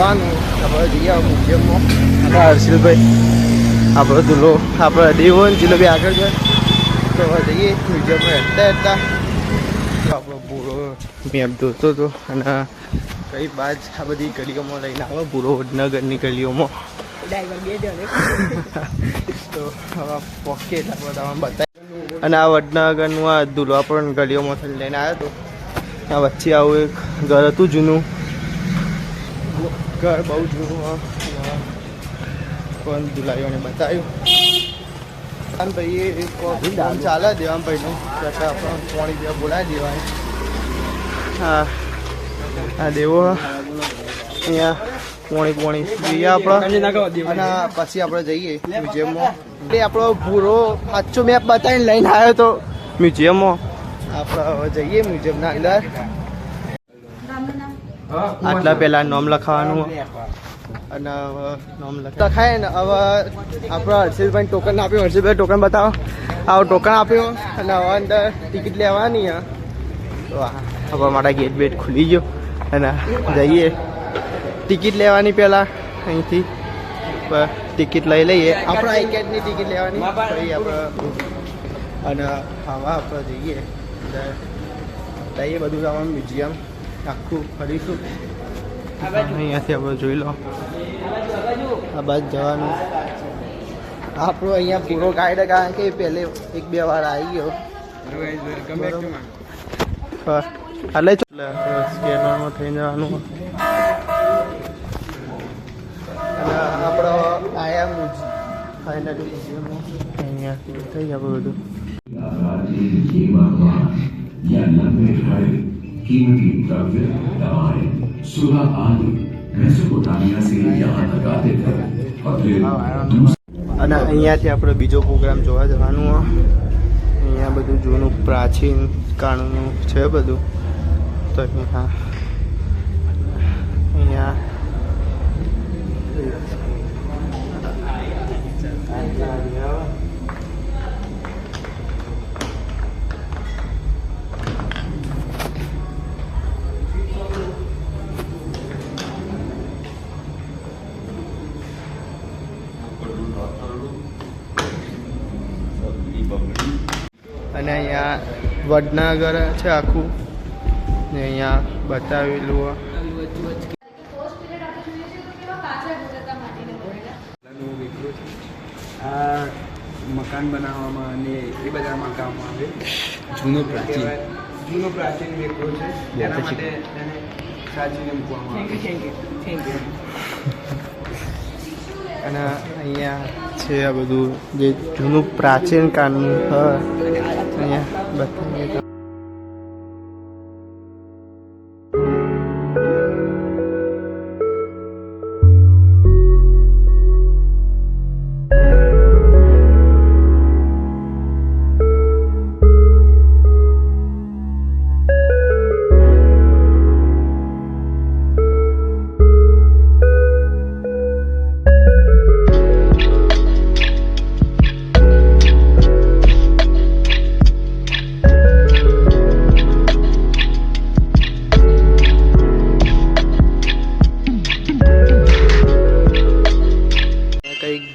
આપણે જઈએ મ્યુઝિયમમાં. હર્ષિલભાઈ આપણો દુલો આપણે દેવો જિલ્લો આગળ છે તો જઈએ મ્યુઝિયમમાં હેઠતા આપણો પૂરો મેપ જોતો હતો અને કઈ બાજ આ બધી ગલીઓમાં લઈને આવે પૂરો વડનગરની ગલીઓમાં તો હવે પોકે એટલે આપણે બતાવી અને આ વડનગરનું આ દુલો પણ ગલીઓમાંથી લઈને આવ્યો હતો. આ વચ્ચે આવું એક ઘર હતું જૂનું ઘર બહુ જૂનું પણ દુલાઈઓને બતાવ્યું ભાઈ એક ચાલે દેવાભાઈનું કરતા આપણે પાણી જેવા બોલાવી દેવાય. હા આ દેવો અહીંયા પોણી જોઈએ આપણે અને પછી આપણે જઈએ મ્યુઝિયમમાં. એટલે આપણો પૂરો સાચો મેપ બતાવીને લઈને આવ્યો તો મ્યુઝિયમમાં. આપણે હવે જઈએ મ્યુઝિયમના અંદર. આટલા પહેલાં નામ લખાવાનું અને નામ લખાય ને હવે આપણે હર્ષિલભાઈ ટોકન આપ્યું. હર્ષિલભાઈ ટોકન બતાવો. આવો ટોકન આપ્યો અને હવે અંદર ટિકિટ લેવાની તો હવે મારા ગેટ બેટ ખુલી ગયો અને જઈએ ટિકિટ લેવાની પહેલાં અહીંથી ટિકિટ લઈ લઈએ. આપણે આઈકેટની ટિકિટ લેવાની પછી આપણે અને હવે આપણે જઈએ લઈએ બધું જવાનું મ્યુઝિયમ આખું ફરીશું. અહીંયાથી આપણે જોઈ લો આ બાજુ જવાનું આપણો અહીંયા પૂરો ગાઈડ કારણ કે પહેલે 1-2 વાર આવી ગયો એટલે સ્કેનરમાં થઈ જવાનું. અને આપણો આયા ફાઇનલી અહીંયાથી થઈ જાય બધું. कीमती द्रव्य दवाएं सुलह आदि मेसोपोटामिया से यहाँ तक आते थे और फिर અને અહીંયાથી આપણે બીજો પ્રોગ્રામ જોવા જવાનું. અહીંયા બધું જૂનું પ્રાચીન કાળનું છે બધું. તો અહીંયા અને અહીંયા વડનગર છે આખું ને અહીંયા બતાવેલું. આ મકાન બનાવવામાં અને એ બધામાં કામમાં આવે. જૂનો પ્રાચીન વેકરો છે તેના માટે તેને સાચવીને મૂકવામાં આવે. અને અહીંયા છે આ બધું જે જૂનું પ્રાચીન કાળનું અહીંયા બતાવીએ.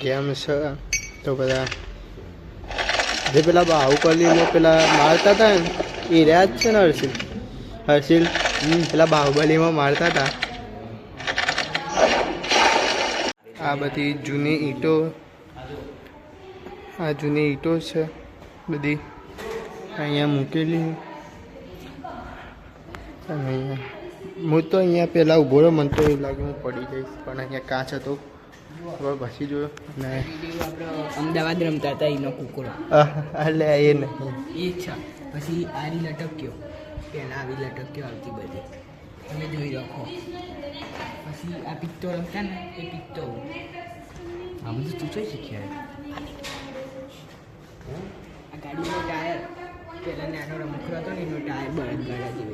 ગેમ છે તો બધા જે પેલા બાહુબલીમાં પેલા મારતા હતા ને એ રહ્યા જ છે ને હર્ષિલ પેલા બાહુબલીમાં મારતા હતા. આ બધી જૂની ઈંટો છે બધી અહીંયા મૂકેલી. અહીંયા હું તો અહીંયા પહેલાં ઊભો રહ્યો. મને તો એવું લાગે હું પડી જઈશ પણ અહીંયા કાચ હતો પછી જોયો ને અમદાવાદ રમતા હતા એનો કુકડો એટલે એ નહીં એ છે. પછી આરી લટક્યો પહેલાં આવી લટક્યો આવતી બધી તમે જોઈ રાખો. પછી આ પિત્તો રમતા ને એ પિત્તો આ બધું તું જોઈ શીખ્યા. આ ગાડીનો ટાયર પહેલાં નાનો રમકડો હતો ને એનો ટાયર બળદગાડા જેવો.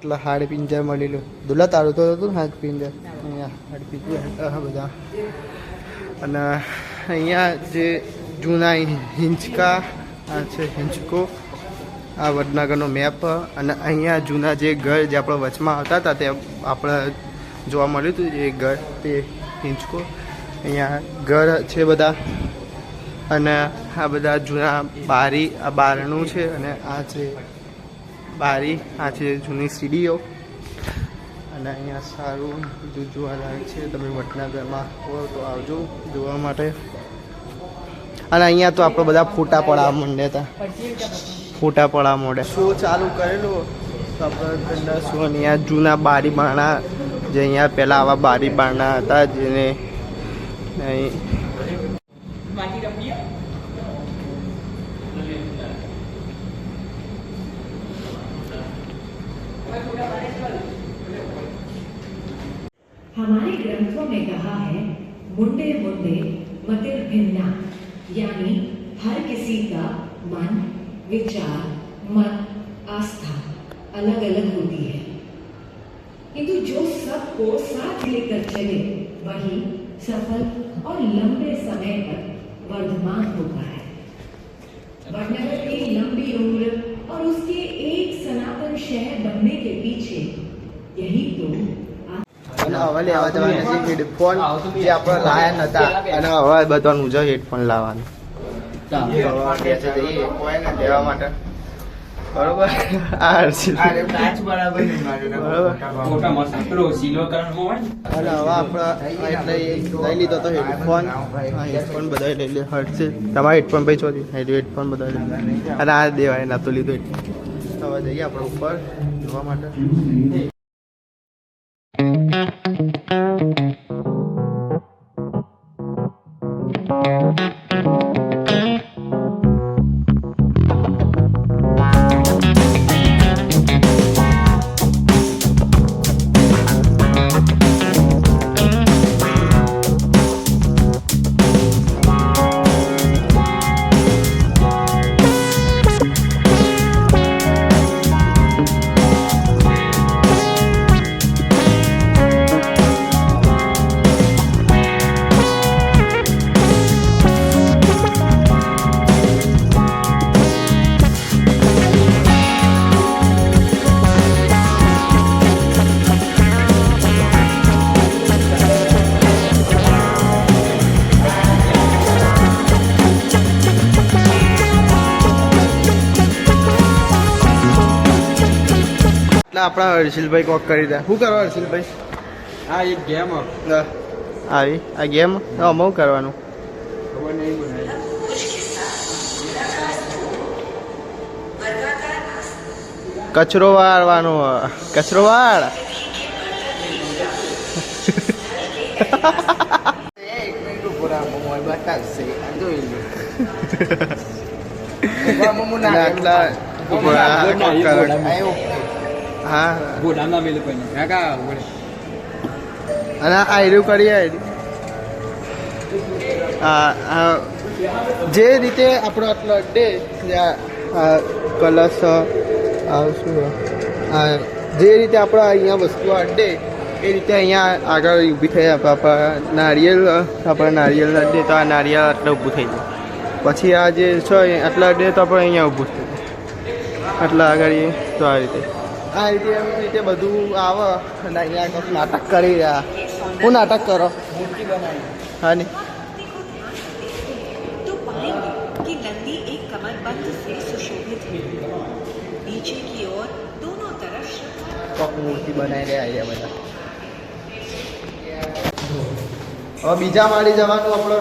આટલા હાડ પિંજર મળેલું. દુલ્લા તારું તો હતું ને હાડ પિંજર. અહીંયા હાડ પિંજર હતા બધા. અને અહીંયા જે જૂના હિંચકા આ છે હિંચકો, આ વડનગરનો મેપ. અને અહીંયા જૂના જે ઘર જે આપણે વચમાં આવતા હતા તે આપણે જોવા મળ્યું હતું એ ઘર, તે હિંચકો. અહીંયા ઘર છે બધા. અને આ બધા જૂના બારી, આ બારણું છે. અને આ છે બારી, આ છે જૂની સીડીઓ. અને અહીંયા સારું બધું જોવાલાયક છે. તમે વડનગરમાં હો તો આવજો જોવા માટે. અને અહીંયા તો આપણે બધા ફોટા પડવા માંડ્યા હતા, ફોટા પડવા માંડ્યા. શો ચાલુ કરેલું તો આપણે શો. અહીંયા જૂના બારી બારણા, જે અહીંયા પહેલાં આવા બારી બારણા હતા જેને અહીં हमारे ग्रंथों में कहा है मुंडे मुंडे मतिर भिन्ना, यानी हर किसी का मन, विचार, मत, आस्था अलग अलग होती है, किंतु जो सबको साथ लेकर चले वही सफल और लंबे समय तक वर्धमान होता है। वडनगर की लंबी उम्र और उसके एक सनातन शहर बनने के पीछे यही तो અને હવે લેવા જવાના છે હેડફોન જે આપણે લાયા નતા. અને હવે બધાનું છે હેડફોન લાવવાનું. લેવા માટે બરોબર. આ હર્ષિલ બરોબર. અને હવે આપણે એટલે લઈ લીધો તો હેડફોન. હેડફોન બધા લઈ લે. હર્ષિલ તમારે હેડફોન ભાઈ ચોથી હેડફોન બધા લઈ લે. અને આ દેવાય ના તો લીધો. હવે જઈએ આપણે ઉપર જોવા માટે. આપણા હર્ષિલભાઈ કોક કરી દે. શું કરવા હર્ષિલભાઈ? હા એક ગેમ આવી આ ગેમ શું કરવાનું? ખબર નહીં બનાવી. કચરો વાળવાનો. કચરો વાળ. હા ગોડામાં મેલે કોઈ કાકા અને આયરું કરીએ. જે રીતે આપણો આટલો અડ્ડે કલશ શું જે રીતે આપણે અહીંયા વસ્તુઓ અડ્ડે એ રીતે અહીંયા આગળ ઊભી થઈ. આપણા નારિયેલ, આપણા નારિયેલ અડ્ડે તો આ નારિયેળ આટલે ઊભું થઈ જાય. પછી આ જે છે આટલા અડ્ડે તો આપણે અહીંયા ઊભું થઈ જાય. આટલા આગળ તો આ રીતે એમ રીતે બધું આવે. અને અહીંયા કંઈક નાટક કરી રહ્યા. હું નાટક કરો? હા ને तो पाएंगे कि नंदी एक कमरबंद से सुशोभित है। नीचे की ओर दोनों तरफ કોક મૂર્તિ બનાવી રહ્યા છે બધા. હવે બીજા માળી જવાનું આપણે.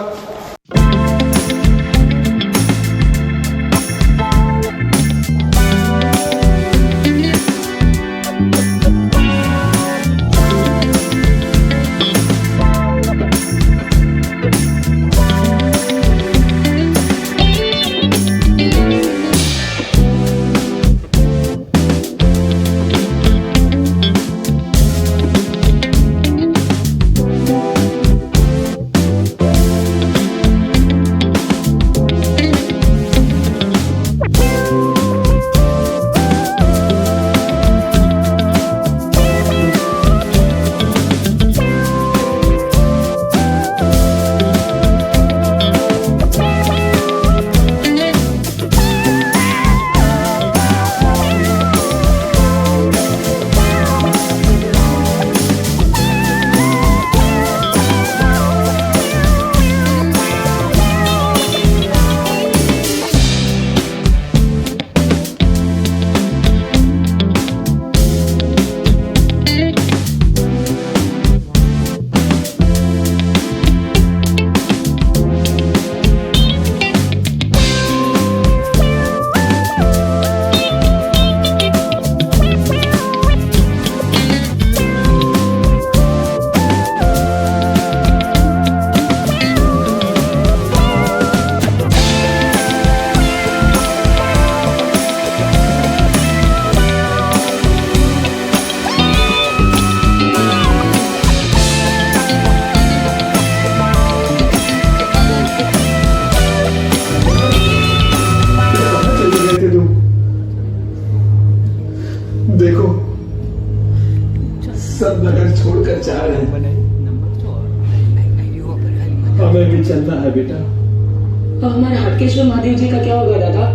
में भी चल रहा है बेटा। अब हमारे हटकेश्वर महादेव जी का क्या होगा दादा?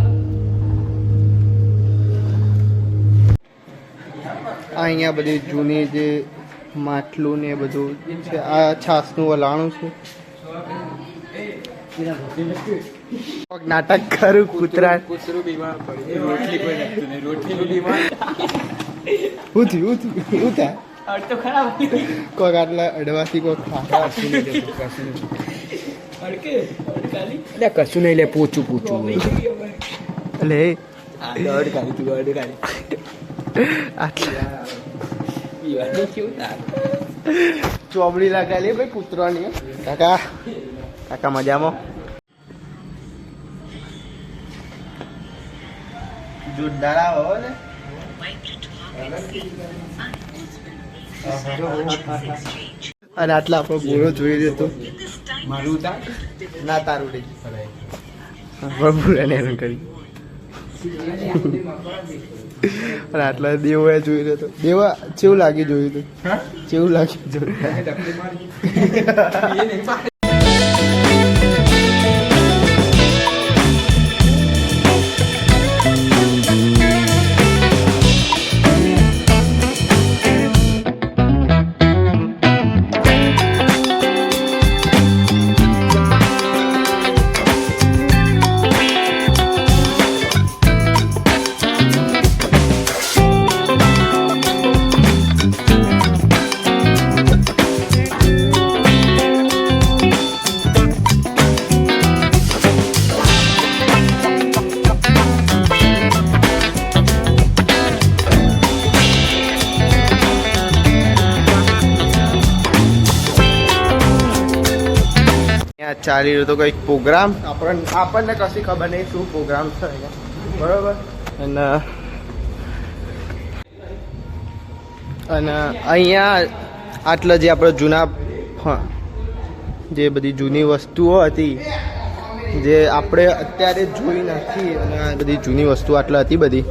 અહીંયા બધી જૂની જે માટલું ને એ બધું છે. આ છાસનું વલાણું છે. નાટક કરું કૂતરા કૂતરું બીમાર પડ્યું, રોટલી કોઈ નતું નહીં, રોટલીનું બીમાર. હું થયું શું થાય તો ખરાબ કોઈક આટલા અડવાથી કોઈક ખાતા કશું નહીં લે, પૂછું એટલે અડકાલી તું અડકાલી આટલા ચોબડી લગાવી ભાઈ કૂતરાની. કાકા કાકા મજામાં? જોરદાર આવો ને. અને આટલા આપણો ગોળો જોઈ રહ્યો હતો. મારું ઉતાર ના તારું લઈ બબુરાને હેરાન કરી. અને આટલા દેવા જોઈ રહ્યો હતો. દેવા કેવું લાગી જોયું હતું? કેવું લાગ્યું જોયું? ચાલી રહ્યો તો કંઈક પ્રોગ્રામ. આપણને કશી ખબર નહીં શું પ્રોગ્રામ છે અહીંયા, બરોબર. અને અહીંયા આટલા જે આપણે જૂના જે બધી જૂની વસ્તુઓ હતી જે આપણે અત્યારે જોઈ નથી, અને આ બધી જૂની વસ્તુ આટલા હતી બધી,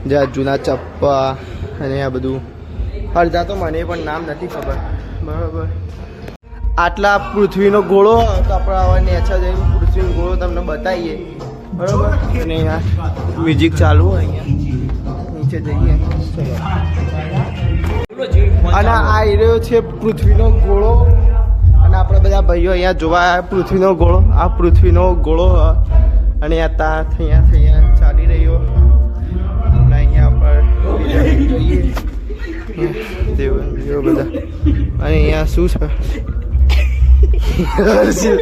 જે આ જૂના ચપ્પા અને આ બધું અડધા તો મને પણ નામ નથી ખબર, બરાબર. આટલા પૃથ્વીનો ગોળો તો આપણે આવા નેચર જઈને પૃથ્વીનો ગોળો તમને બતાવીએ, બરાબર. અને અહીંયા મ્યુઝિક ચાલુ હોય, અહીંયા નીચે જઈએ. અને આ રહ્યો છે પૃથ્વીનો ગોળો. અને આપણે બધા ભાઈઓ અહીંયા જોવા આવ્યા પૃથ્વીનો ગોળો. આ પૃથ્વીનો ગોળો અને અહીંયા ચાલી રહ્યો. અને અહીંયા પર જોઈએ બધા. અને અહીંયા શું છે? હર્ષિલ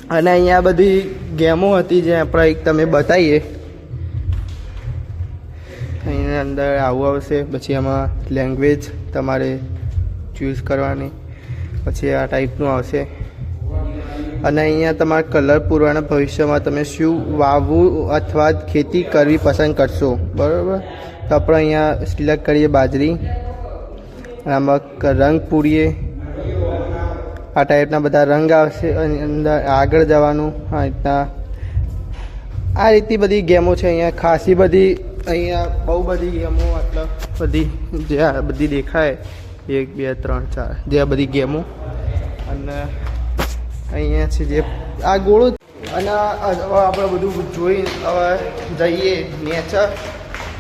અને અહીંયા બધી ગેમો હતી જે આપણે એક તમે બતાવીએ. અહીંયા અંદર આવું આવશે, પછી આમાં લેંગ્વેજ તમારે ચૂઝ કરવાની, પછી આ ટાઈપનું આવશે. અને અહીંયા તમારે કલર પૂરવાના ભવિષ્યમાં તમે શું વાવવું અથવા ખેતી કરવી પસંદ કરશો, બરાબર. તો આપણે અહીંયા સિલેક્ટ કરીએ બાજરી, આમાં રંગ પૂરીએ. આ ટાઈપના બધા રંગ આવશે અને અંદર આગળ જવાનું. આ રીતના આ રીતની બધી ગેમો છે અહીંયા, ખાસી બધી. અહીંયા બહુ બધી ગેમો, આટલા બધી જે આ બધી દેખાય 1 2 3 4 જે આ બધી ગેમો. અને અહીંયા છે જે આ ગોળો. અને આપણે બધું જોઈ હવે જઈએ નેચર.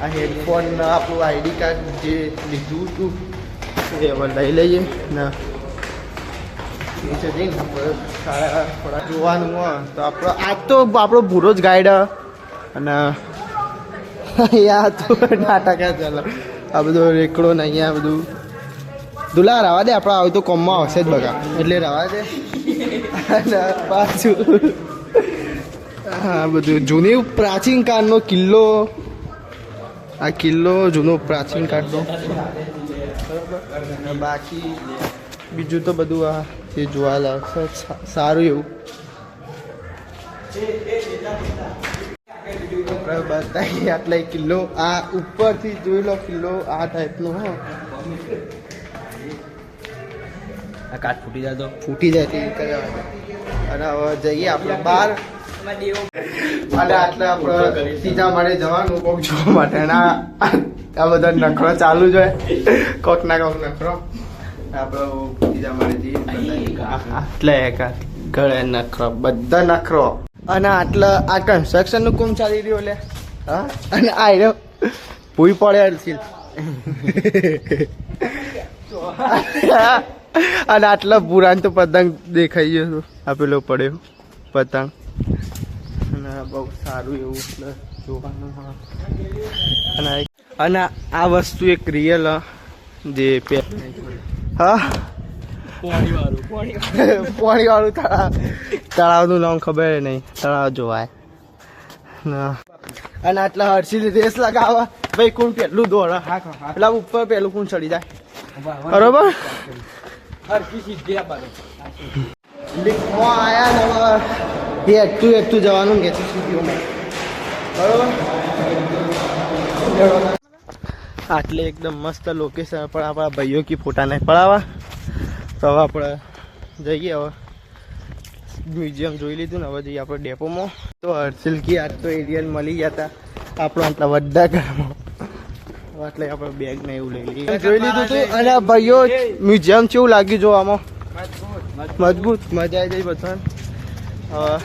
આ હેડફોન આપણું આઈડી કાર્ડ જે લીધું હતું એ હવે લઈ લઈએ ને નીચે જઈને સારા થોડા જોવાનું હોય તો આપણો આજ તો આપણો પૂરો જ ગાઈડ. અને અહીંયા તો નાટક ચાલે આ બધો રેકડો ને અહીંયા બધું દુલા રવા દે. આપણે આવું તો કોમમાં આવશે જ બગા, એટલે રવા દે. અને પાછું હા બધું જૂની પ્રાચીન કાળનો કિલ્લો. આ કિલ્લો જૂનો પ્રાચીન કાળનો, બરાબર. બાકી બીજું તો બધું આ જે જોવા લાગશે સારું એવું. બતાવીએ આટલા કિલ્લો. આ ઉપરથી જોઈ લો કિલ્લો આ ટાઈપનો. હા આ કાચ ફૂટી જાય તો ફૂટી જાય તે અને હવે જઈએ આપણે બહાર. અને આટલે આપણે સીધા માટે જવાનું કોક જોવા માટે. અને આ બધા નખરો ચાલુ જ હોય કોક ના કોક નખરો આપણે બીજા મારી જઈએ આટલે ગળે નખરો બધા નખરો અને આટલા આ કન્સ્ટ્રક્શન નું કોમ ચાલી રહ્યું લે હા અને આ રહ્યો ભૂઈ પડે અલસીલ અને આટલા પુરાણ તો પતંગ દેખાઈ ગયો આ પેલો પડ્યો પતંગ અને બહુ સારું એવું એટલે જોવાનું અને આ વસ્તુ એક રિયલ જે હા પાણી વાળું તળાવનું નામ ખબર નહીં તળાવ જોવાય અને આટલા હર્ષિલ રેસ લગાવવા ભાઈ કોણ પેલું દોડ પેલા ઉપર પેલું કોણ ચડી જાય બરોબર લીકમાં આયા ને એકતું જવાનું કે સીટીઓમાં બરોબર આટલે એકદમ મસ્ત લોકેશન પણ આપણા ભાઈઓ કી ફોટા નહીં પડાવવા તો હવે આપણે જઈએ હવે મ્યુઝિયમ જોઈ લીધું ને હવે જઈએ આપણે ડેપોમાં તો હર્ષિલ કી આજ તો એરિયલ મળી ગયા હતા આપણો આટલા બધા ઘરમાં એટલે આપણે બેગ ને એવું લઈ લઈએ જોઈ લીધું હતું અને ભાઈઓ મ્યુઝિયમ કેવું લાગ્યું જોવામાં મજબૂત મજા આવી જાય બધાને હવે